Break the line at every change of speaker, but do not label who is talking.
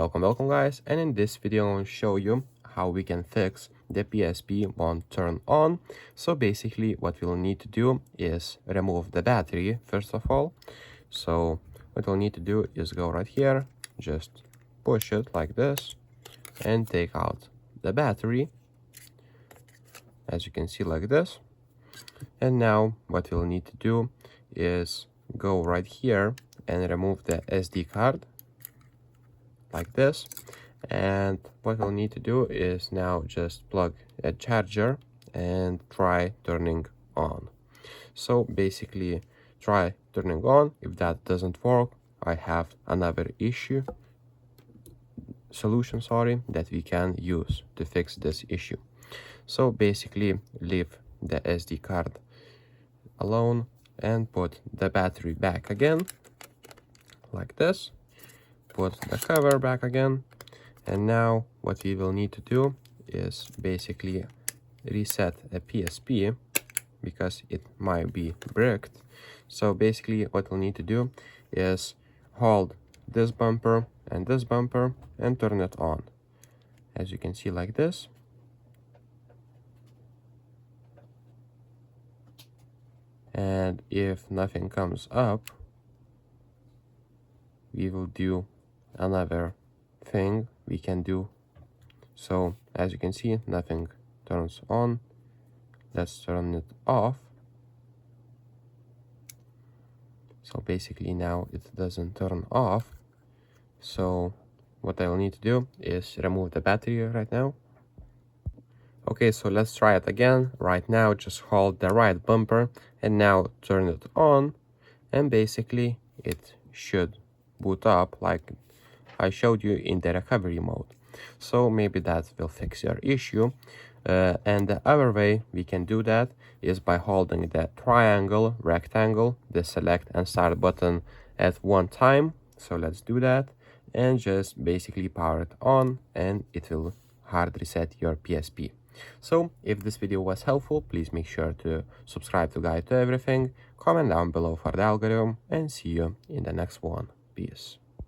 Welcome guys, and in this video I'll show you how we can fix the PSP won't turn on. So basically what we'll need to do is remove the battery first of all. So what we'll need to do is go right here, just push it like this and take out the battery, as you can see, like this. And now what we'll need to do is go right here and remove the SD card like this. And what we'll need to do is now just plug a charger and try turning on. So basically try turning on. If that doesn't work, I have another solution that we can use to fix this issue. So basically leave the SD card alone and put the battery back again like this. Put the cover back again, and now what we will need to do is basically reset a PSP because it might be bricked. So basically what we'll need to do is hold this bumper and turn it on, as you can see, like this. And if nothing comes up, we will do another thing we can do. So as you can see, nothing turns on. Let's turn it off. So basically now it doesn't turn off. So what I will need to do is remove the battery right now. Okay, so let's try it again. Right now just hold the right bumper and now turn it on, and basically it should boot up like I showed you in the recovery mode. So maybe that will fix your issue. And the other way we can do that is by holding the triangle, rectangle, the select and start button at one time. So let's do that and just basically power it on, and it will hard reset your PSP. So if this video was helpful, please make sure to subscribe to Guide to Everything, comment down below for the algorithm, and see you in the next one. Peace.